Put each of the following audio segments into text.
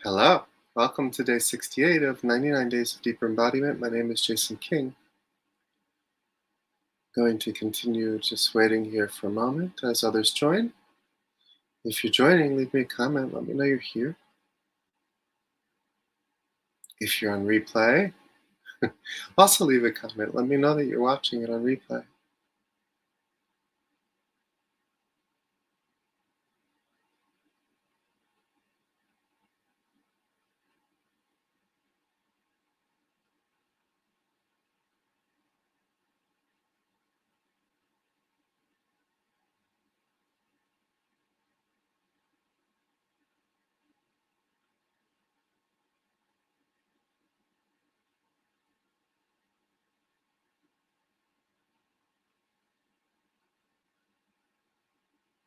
Hello, welcome to day 68 of 99 Days of Deeper Embodiment. My name is Jason King. Going to continue just waiting here for a moment as others join. If you're joining, leave me a comment. Let me know you're here. If you're on replay, also leave a comment. Let me know that you're watching it on replay.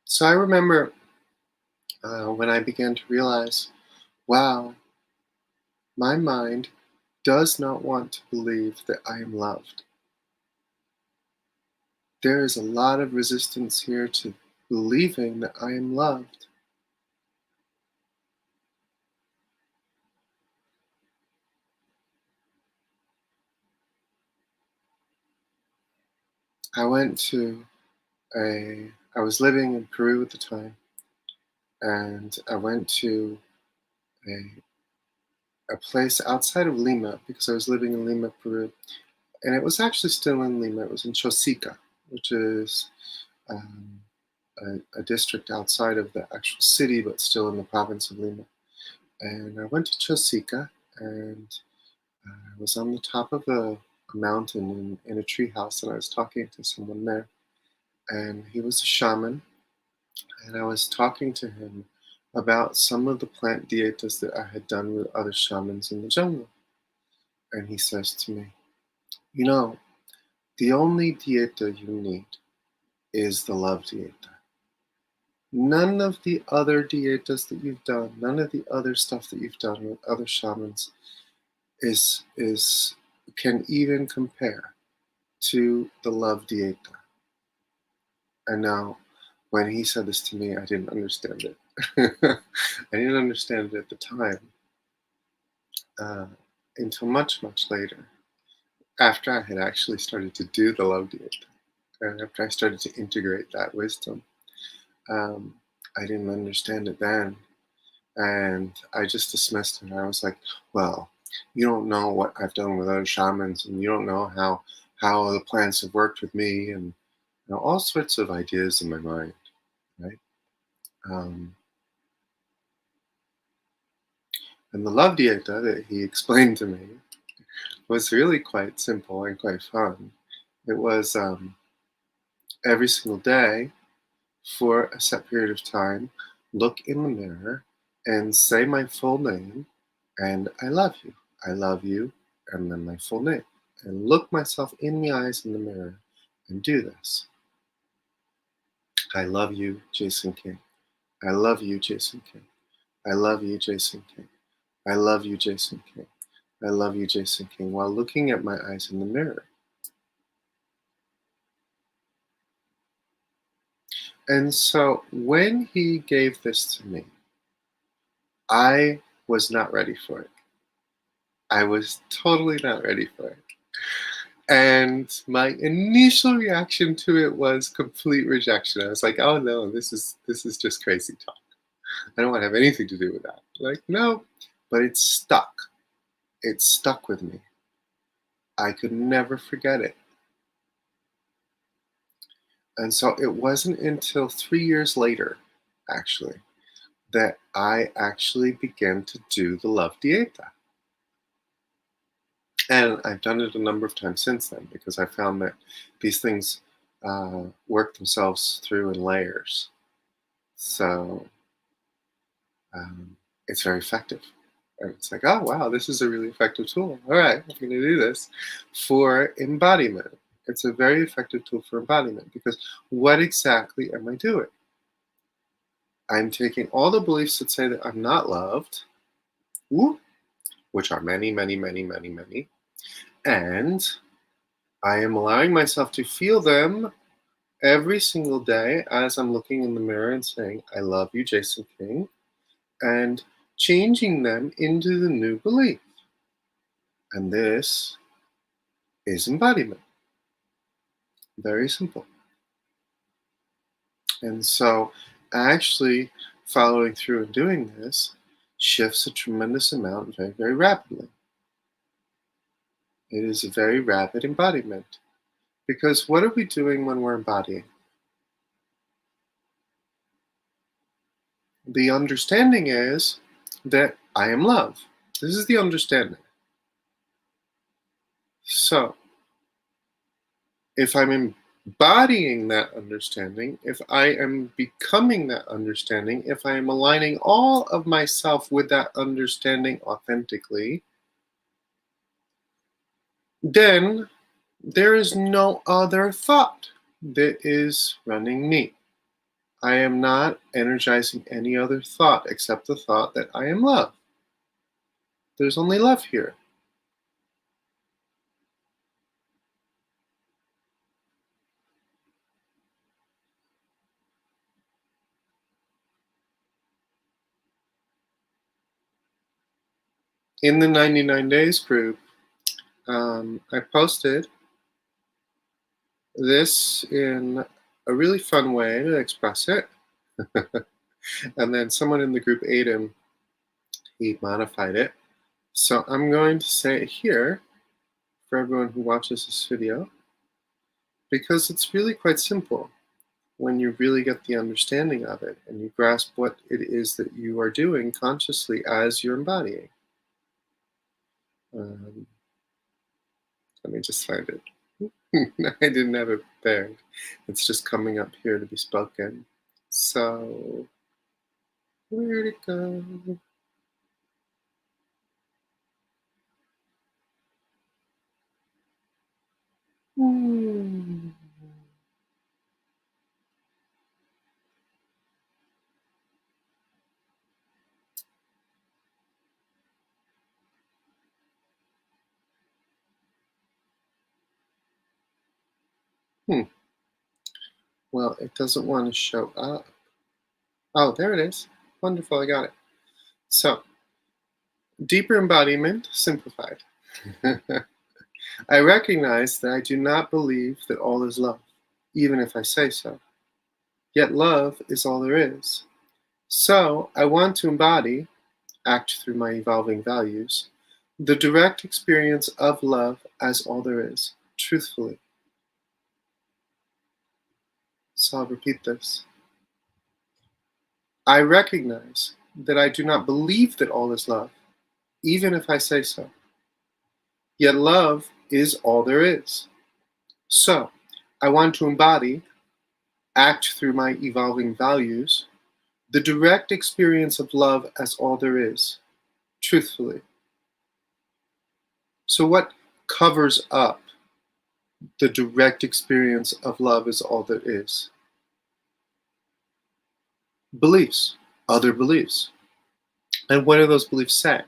So I remember when I began to realize, wow, my mind does not want to believe that I am loved. There is a lot of resistance here to believing that I am loved. I went to I was living in Peru at the time, and I went to a place outside of Lima because I was living in Lima, Peru, and it was actually still in Lima. It was in Chosica, which is um, a district outside of the actual city, but still in the province of Lima. And I went to Chosica, and I was on the top of a mountain in a tree house, and I was talking to someone there, and he was a shaman. And I was talking to him about some of the plant dietas that I had done with other shamans in the jungle. And he says to me, you know, the only dieta you need is the love dieta. None of the other dietas that you've done, none of the other stuff that you've done with other shamans is can even compare to the love dieta. And now when he said this to me, I didn't understand it. I didn't understand it at the time uh, until much, much later, after I had actually started to do the love dieta, and after I started to integrate that wisdom. Um, I didn't understand it then, and I just dismissed it. I was like, "Well, you don't know what I've done with other shamans, and you don't know how the plants have worked with me, and all sorts of ideas in my mind, right?" Um, and the love dieta that he explained to me was really quite simple and quite fun. It was every single day for a set period of time, look in the mirror and say my full name and I love you. I love you, and then my full name. And look myself in the eyes in the mirror and do this. I love you, Jason King. I love you, Jason King. I love you, Jason King. I love you, Jason King. I love you, Jason King, while looking at my eyes in the mirror. And so when he gave this to me, I was not ready for it. I was totally not ready for it. And my initial reaction to it was complete rejection. I was like, "Oh no, this is just crazy talk. I don't want to have anything to do with that." Like, no, but it stuck. It stuck with me. I could never forget it. And so it wasn't until 3 years later, actually, that I actually began to do the love dieta. And I've done it a number of times since then because I found that these things work themselves through in layers. So it's very effective. And it's like, oh, wow, this is a really effective tool. All right, I'm going to do this for embodiment. It's a very effective tool for embodiment because what exactly am I doing? I'm taking all the beliefs that say that I'm not loved, whoop, which are many, many, many, many, many, and I am allowing myself to feel them every single day as I'm looking in the mirror and saying, I love you, Jason King, and changing them into the new belief. And this is embodiment. Very simple. And so, actually, following through and doing this shifts a tremendous amount very, very rapidly. It is a very rapid embodiment. Because what are we doing when we're embodying? The understanding is that I am love. This is the understanding. So, if I'm embodying that understanding, if I am becoming that understanding, if I am aligning all of myself with that understanding authentically, then there is no other thought that is running me. I am not energizing any other thought except the thought that I am love. There's only love here. In the 99 Days group, I posted this in a really fun way to express it. And then someone in the group ate him, he modified it. So I'm going to say it here for everyone who watches this video, because it's really quite simple when you really get the understanding of it and you grasp what it is that you are doing consciously as you're embodying. Let me just find it. I didn't have it prepared. It's just coming up here to be spoken. So, where'd it go? Hmm. Hmm. Well, it doesn't want to show up. Oh, there it is. Wonderful, I got it. So, deeper embodiment simplified. I recognize that I do not believe that all is love, even if I say so. Yet love is all there is. So, I want to embody, act through my evolving values, the direct experience of love as all there is, truthfully. So I'll repeat this. I recognize that I do not believe that all is love, even if I say so. Yet love is all there is. So I want to embody, act through my evolving values, the direct experience of love as all there is, truthfully. So what covers up the direct experience of love as all there is? Beliefs, other beliefs. And what do those beliefs say?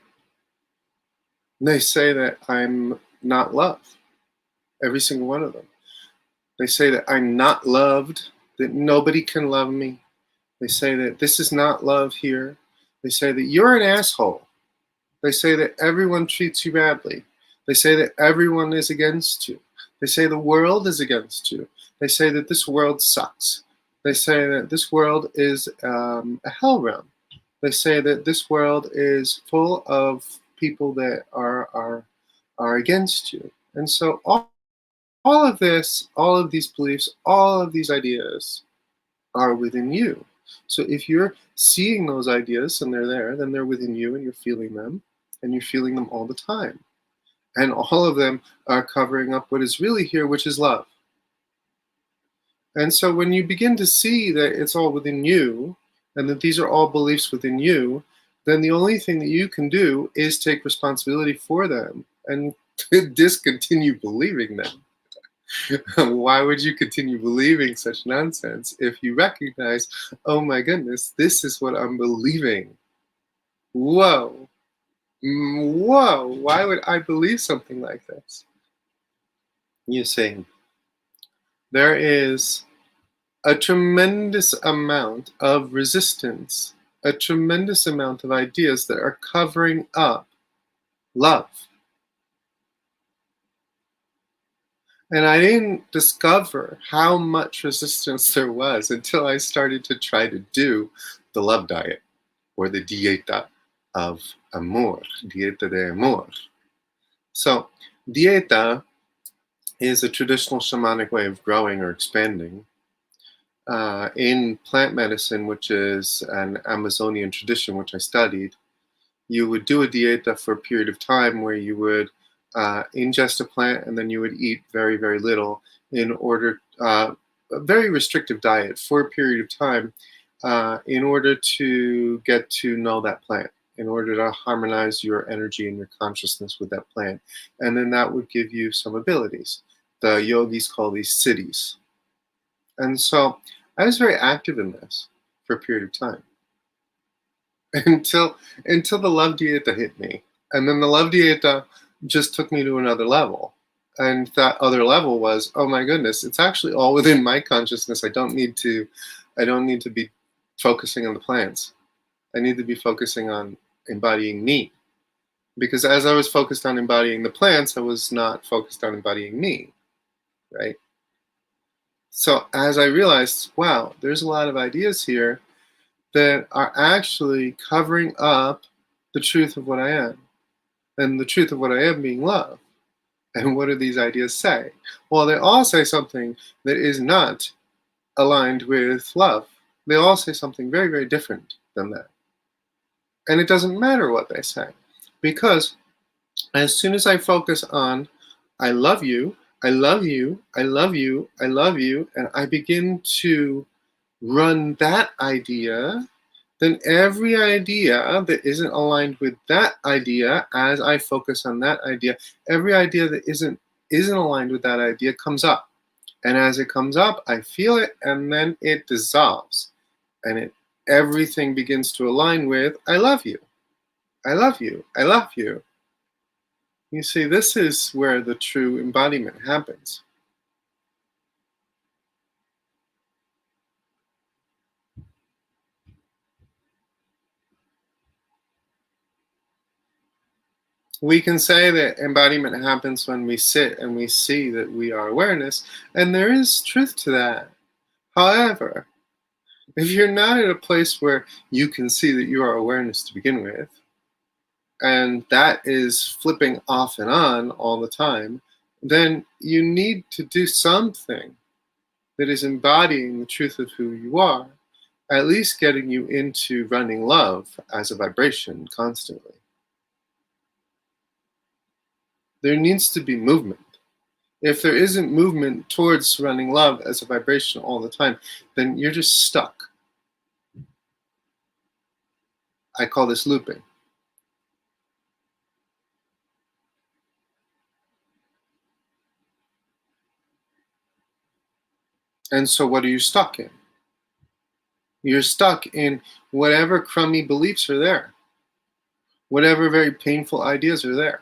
They say that I'm not love, every single one of them. They say that I'm not loved, that nobody can love me. They say that this is not love here. They say that you're an asshole. They say that everyone treats you badly. They say that everyone is against you. They say the world is against you. They say that this world sucks. They say that this world is a hell realm. They say that this world is full of people that are against you. And so all of this, all of these beliefs, all of these ideas are within you. So if you're seeing those ideas and they're there, then they're within you and you're feeling them, and you're feeling them all the time. And all of them are covering up what is really here, which is love. And so when you begin to see that it's all within you, and that these are all beliefs within you, then the only thing that you can do is take responsibility for them and discontinue believing them. Why would you continue believing such nonsense if you recognize, oh my goodness, this is what I'm believing? Whoa. Whoa, why would I believe something like this? You see, there is a tremendous amount of resistance a tremendous amount of ideas that are covering up love. And I didn't discover how much resistance there was until I started to try to do the love diet, or the dieta of amor, dieta de amor. So, dieta is a traditional shamanic way of growing or expanding. In plant medicine, which is an Amazonian tradition, which I studied, you would do a dieta for a period of time where you would ingest a plant and then you would eat very, very little in order, a very restrictive diet for a period of time in order to get to know that plant, in order to harmonize your energy and your consciousness with that plant. And then that would give you some abilities. The yogis call these siddhis. And so I was very active in this for a period of time until the love dieta hit me. And then the love dieta just took me to another level. And that other level was, oh my goodness, it's actually all within my consciousness. I don't need to be focusing on the plants. I need to be focusing on embodying me. Because as I was focused on embodying the plants, I was not focused on embodying me, right? So as I realized, wow, there's a lot of ideas here that are actually covering up the truth of what I am. And the truth of what I am being love. And what do these ideas say? Well, they all say something that is not aligned with love. They all say something very, very different than that. And it doesn't matter what they say. Because as soon as I focus on, I love you, I love you, I love you, I love you, and I begin to run that idea, then every idea that isn't aligned with that idea, as I focus on that idea, every idea that isn't aligned with that idea comes up. And as it comes up, I feel it, and then it dissolves. And everything begins to align with, I love you, I love you, I love you. You see, this is where the true embodiment happens. We can say that embodiment happens when we sit and we see that we are awareness, and there is truth to that. However, if you're not at a place where you can see that you are awareness to begin with, and that is flipping off and on all the time, then you need to do something that is embodying the truth of who you are, at least getting you into running love as a vibration constantly. There needs to be movement. If there isn't movement towards running love as a vibration all the time, then you're just stuck. I call this looping. And so what are you stuck in? You're stuck in whatever crummy beliefs are there, whatever very painful ideas are there.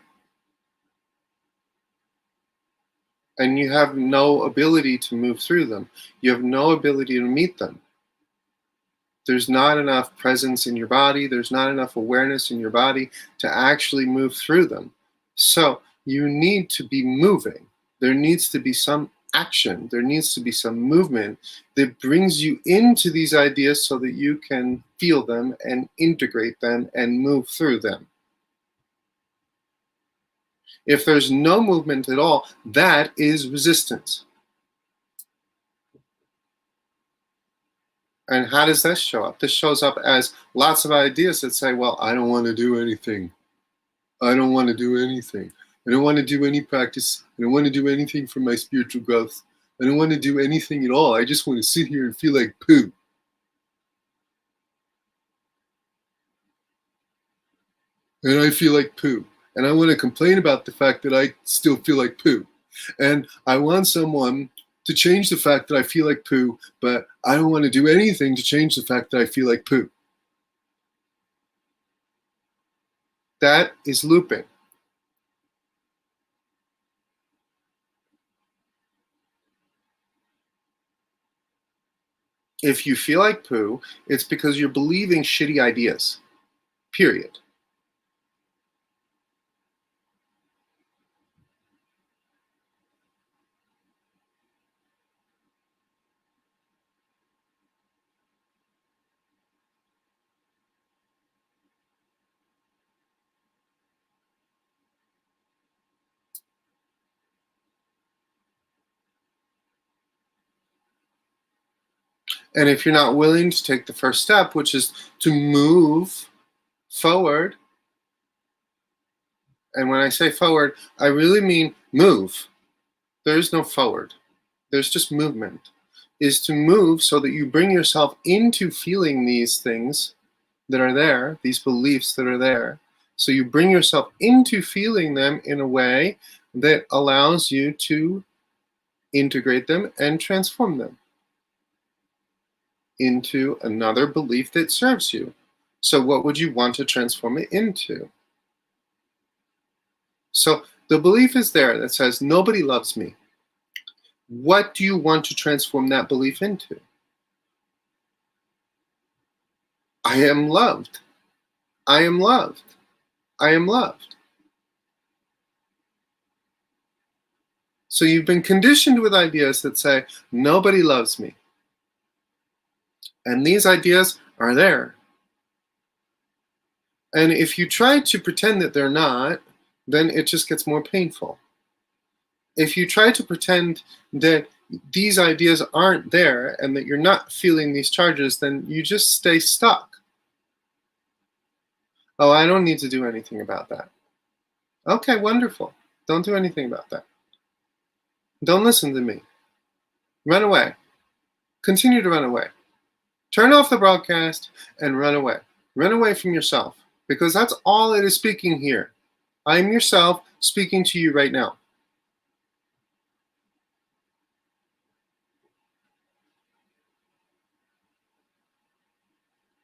And you have no ability to move through them. You have no ability to meet them. There's not enough presence in your body. There's not enough awareness in your body to actually move through them. So you need to be moving. There needs to be some action. There needs to be some movement that brings you into these ideas so that you can feel them and integrate them and move through them. If there's no movement at all, that is resistance. And how does that show up? This shows up as lots of ideas that say, well, I don't want to do anything. I don't want to do anything. I don't want to do any practice. I don't want to do anything for my spiritual growth. I don't want to do anything at all. I just want to sit here and feel like poo. And I feel like poo. And I want to complain about the fact that I still feel like poo. And I want someone to change the fact that I feel like poo, but I don't want to do anything to change the fact that I feel like poo. That is looping. If you feel like poo, it's because you're believing shitty ideas. Period. And if you're not willing to take the first step, which is to move forward, and when I say forward, I really mean move. There is no forward. There's just movement. Is to move so that you bring yourself into feeling these things that are there, these beliefs that are there. So you bring yourself into feeling them in a way that allows you to integrate them and transform them into another belief that serves you. So what would you want to transform it into? So the belief is there that says, nobody loves me. What do you want to transform that belief into? I am loved. I am loved. I am loved. So you've been conditioned with ideas that say, nobody loves me. And these ideas are there. And if you try to pretend that they're not, then it just gets more painful. If you try to pretend that these ideas aren't there and that you're not feeling these charges, then you just stay stuck. Oh, I don't need to do anything about that. Okay, wonderful. Don't do anything about that. Don't listen to me. Run away. Continue to run away. Turn off the broadcast and run away. Run away from yourself, because that's all it is speaking here. I am yourself speaking to you right now.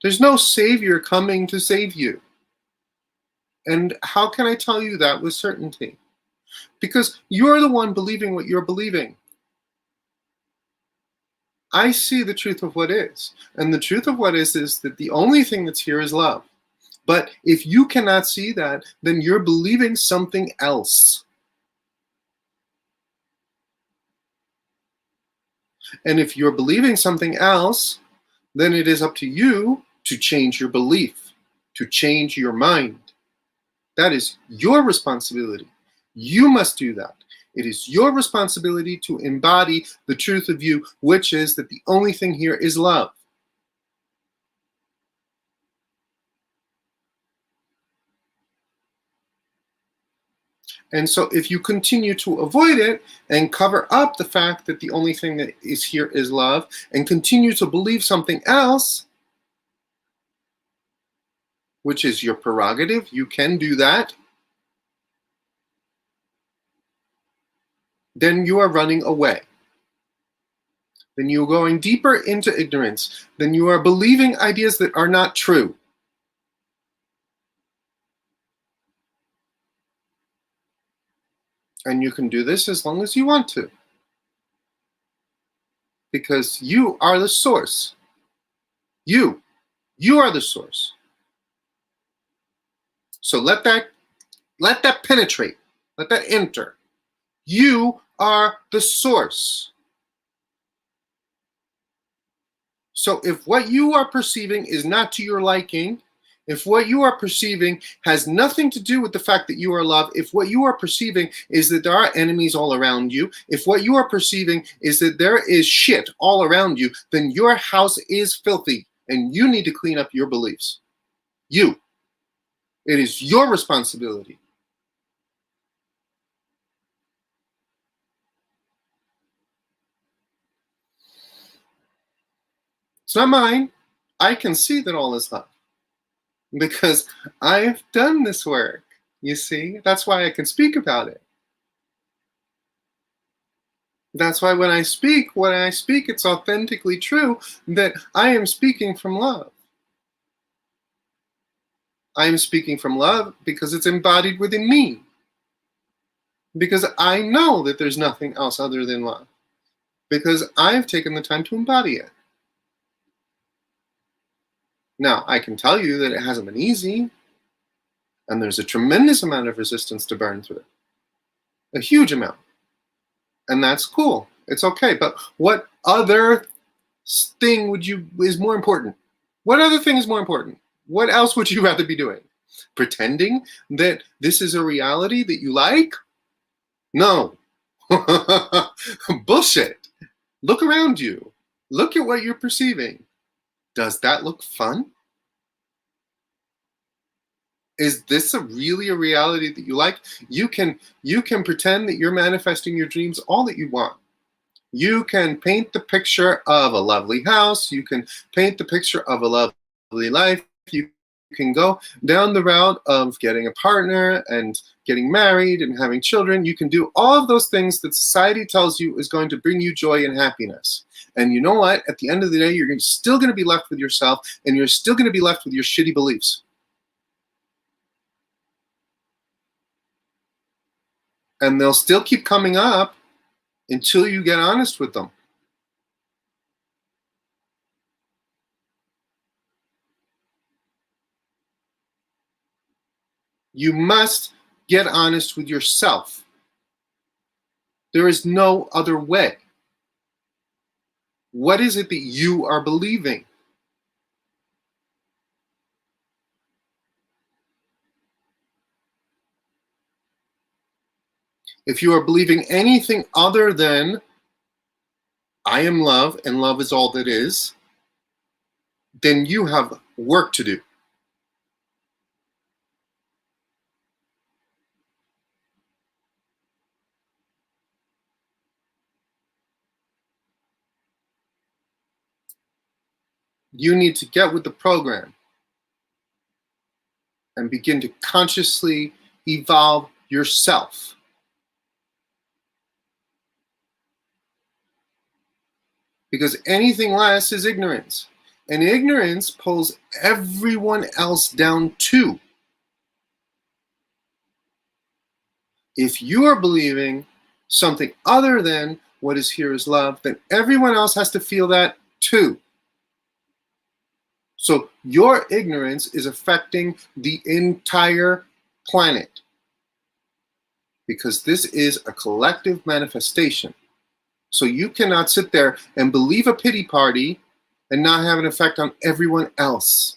There's no savior coming to save you. And how can I tell you that with certainty? Because you're the one believing what you're believing. I see the truth of what is. And the truth of what is that the only thing that's here is love. But if you cannot see that, then you're believing something else. And if you're believing something else, then it is up to you to change your belief, to change your mind. That is your responsibility. You must do that. It is your responsibility to embody the truth of you, which is that the only thing here is love. And so if you continue to avoid it and cover up the fact that the only thing that is here is love, and continue to believe something else, which is your prerogative, you can do that, then you are running away. Then you're going deeper into ignorance. Then you are believing ideas that are not true. And you can do this as long as you want to. Because you are the source. You are the source. So let that penetrate. Let that enter. You are the source. So if what you are perceiving is not to your liking, if what you are perceiving has nothing to do with the fact that you are loved, if what you are perceiving is that there are enemies all around you, if what you are perceiving is that there is shit all around you, then your house is filthy and you need to clean up your beliefs. You. It is your responsibility. It's not mine. I can see that all is love because I've done this work. You see, that's why I can speak about it. That's why when I speak, it's authentically true that I am speaking from love. I am speaking from love because it's embodied within me. Because I know that there's nothing else other than love. Because I've taken the time to embody it. Now, I can tell you that it hasn't been easy, and there's a tremendous amount of resistance to burn through. A huge amount. And that's cool. It's okay. But what other thing is more important? What other thing is more important? What else would you rather be doing? Pretending that this is a reality that you like? No. Bullshit. Look around you. Look at what you're perceiving. Does that look fun? Is this really a reality that you like? You can pretend that you're manifesting your dreams all that you want. You can paint the picture of a lovely house. You can paint the picture of a lovely life. You can go down the route of getting a partner and getting married and having children. You can do all of those things that society tells you is going to bring you joy and happiness. And you know what? At the end of the day, you're still going to be left with yourself, and you're still going to be left with your shitty beliefs. And they'll still keep coming up until you get honest with them. You must get honest with yourself. There is no other way. What is it that you are believing? If you are believing anything other than I am love and love is all that is, then you have work to do. You need to get with the program and begin to consciously evolve yourself. Because anything less is ignorance. And ignorance pulls everyone else down too. If you are believing something other than what is here is love, then everyone else has to feel that too. So your ignorance is affecting the entire planet. Because this is a collective manifestation. So you cannot sit there and believe a pity party and not have an effect on everyone else.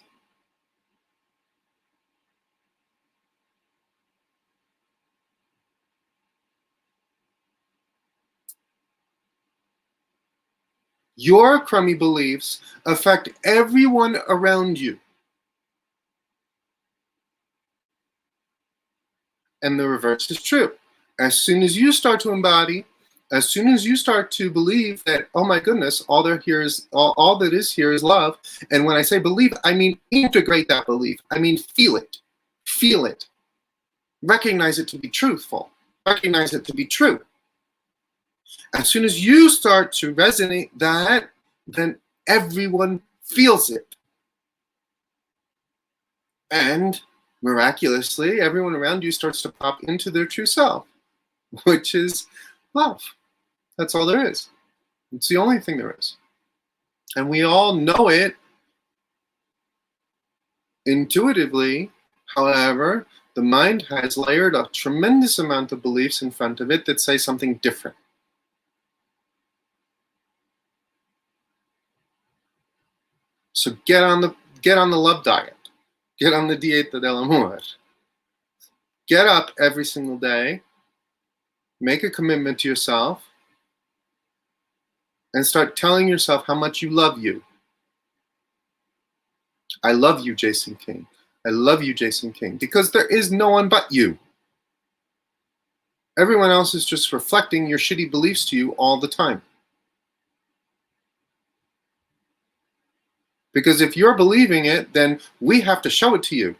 Your crummy beliefs affect everyone around you. And the reverse is true. As soon as you start to embody, as soon as you start to believe that, oh my goodness, all that is here is love. And when I say believe, I mean integrate that belief. I mean feel it. Feel it. Recognize it to be truthful. Recognize it to be true. As soon as you start to resonate that, then everyone feels it. And miraculously, everyone around you starts to pop into their true self, which is love. That's all there is. It's the only thing there is. And we all know it intuitively. However, the mind has layered a tremendous amount of beliefs in front of it that say something different. So get on the love diet. Get on the dieta del amor. Get up every single day. Make a commitment to yourself. And start telling yourself how much you love you. I love you, Jason King. I love you, Jason King. Because there is no one but you. Everyone else is just reflecting your shitty beliefs to you all the time. Because if you're believing it, then we have to show it to you.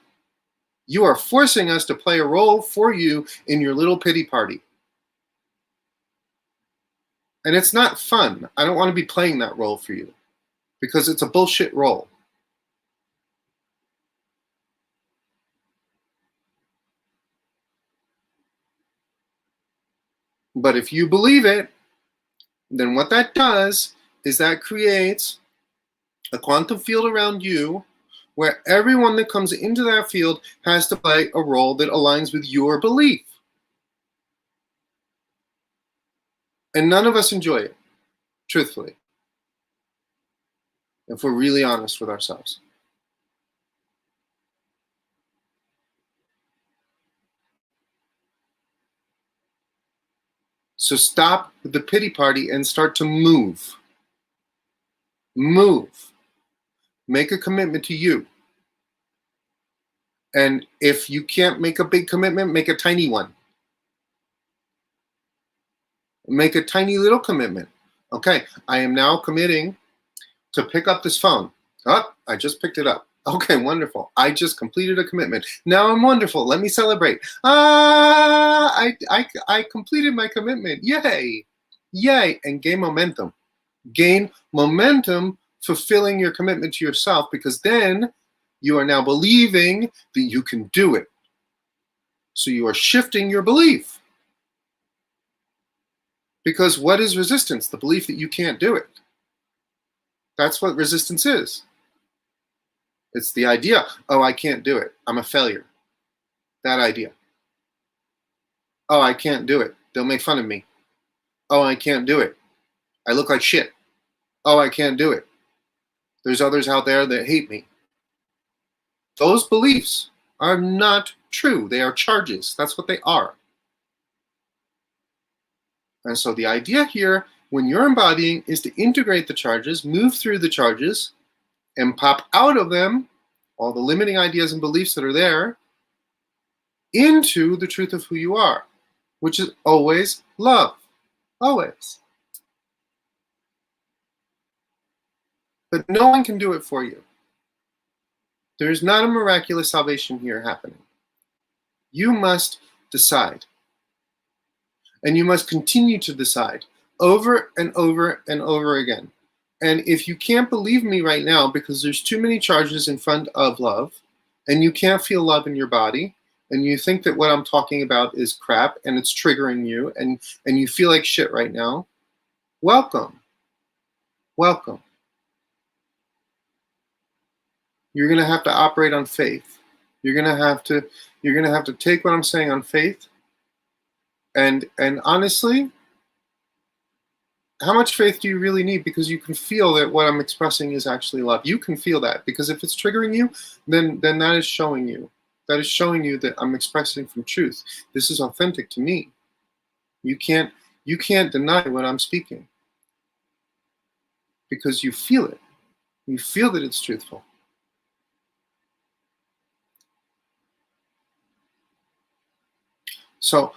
You are forcing us to play a role for you in your little pity party. And it's not fun. I don't want to be playing that role for you. Because it's a bullshit role. But if you believe it, then what that does is that creates a quantum field around you where everyone that comes into that field has to play a role that aligns with your belief. And none of us enjoy it, truthfully, if we're really honest with ourselves. So stop with the pity party and start to move. Move. Make a commitment to you. And if you can't make a big commitment, make a tiny one. Make a tiny little commitment. Okay, I am now committing to pick up this phone. Oh, I just picked it up. Okay, wonderful. I just completed a commitment. Now I'm wonderful. Let me celebrate. I completed my commitment. Yay. Yay. And gain momentum. Gain momentum fulfilling your commitment to yourself, because then you are now believing that you can do it. So you are shifting your belief. Because what is resistance? The belief that you can't do it. That's what resistance is. It's the idea, oh, I can't do it. I'm a failure. That idea. Oh, I can't do it. They'll make fun of me. Oh, I can't do it. I look like shit. Oh, I can't do it. There's others out there that hate me. Those beliefs are not true. They are charges. That's what they are. And so the idea here, when you're embodying, is to integrate the charges, move through the charges, and pop out of them all the limiting ideas and beliefs that are there into the truth of who you are, which is always love. Always. But no one can do it for you. There's not a miraculous salvation here happening. You must decide. And you must continue to decide over and over and over again. And if you can't believe me right now because there's too many charges in front of love, and you can't feel love in your body, and you think that what I'm talking about is crap and it's triggering you, and you feel like shit right now, welcome. Welcome. You're gonna have to operate on faith. You're gonna have to take what I'm saying on faith. And honestly, how much faith do you really need? Because you can feel that what I'm expressing is actually love. You can feel that, because if it's triggering you, then that is showing you. That is showing you that I'm expressing from truth. This is authentic to me. You can't deny what I'm speaking, because you feel it. You feel that it's truthful. So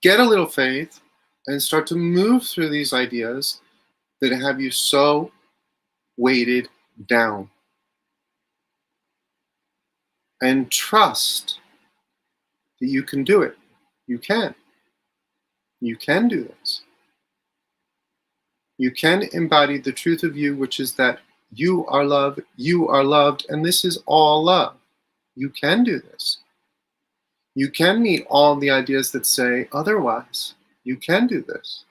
get a little faith and start to move through these ideas that have you so weighted down. And trust that you can do it. You can. You can do this. You can embody the truth of you, which is that you are love, you are loved, and this is all love. You can do this. You can meet all the ideas that say otherwise. You can do this.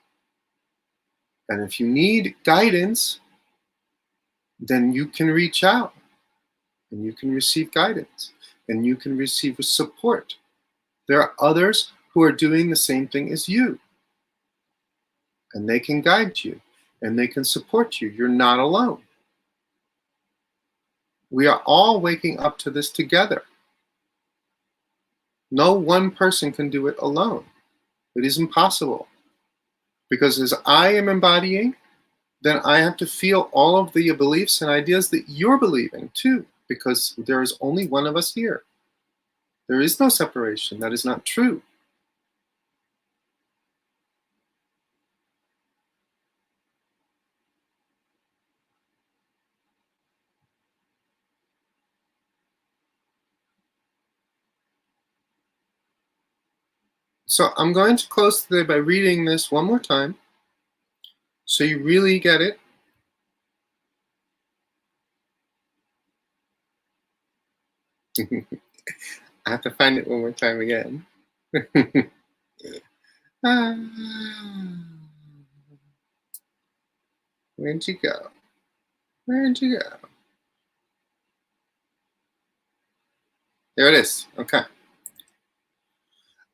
And if you need guidance, then you can reach out and you can receive guidance and you can receive support. There are others who are doing the same thing as you, and they can guide you and they can support you. You're not alone. We are all waking up to this together. No one person can do it alone. It is impossible. Because as I am embodying, then I have to feel all of the beliefs and ideas that you're believing too, because there is only one of us here. There is no separation. That is not true. So I'm going to close today by reading this one more time, so you really get it. I have to find it one more time again. Where'd you go? Where'd you go? There it is. Okay.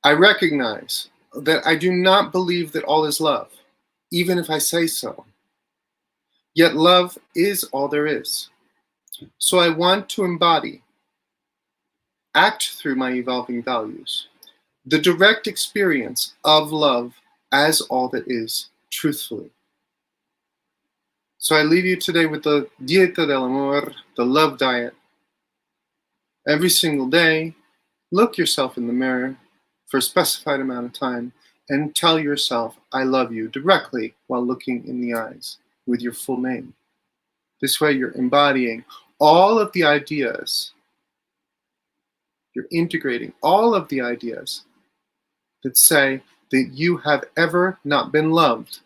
I recognize that I do not believe that all is love, even if I say so. Yet love is all there is. So I want to embody, act through my evolving values, the direct experience of love as all that is, truthfully. So I leave you today with the dieta del amor, the love diet. Every single day, look yourself in the mirror for a specified amount of time and tell yourself, I love you, directly while looking in the eyes with your full name. This way you're embodying all of the ideas, you're integrating all of the ideas that say that you have ever not been loved.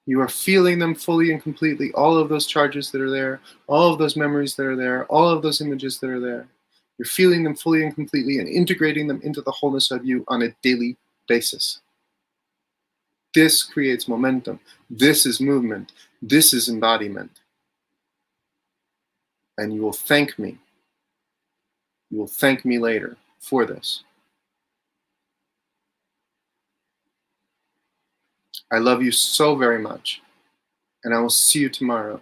You are feeling them fully and completely, all of those charges that are there, all of those memories that are there, all of those images that are there. You're feeling them fully and completely and integrating them into the wholeness of you on a daily basis. This creates momentum. This is movement. This is embodiment. And you will thank me. You will thank me later for this. I love you so very much, and I will see you tomorrow.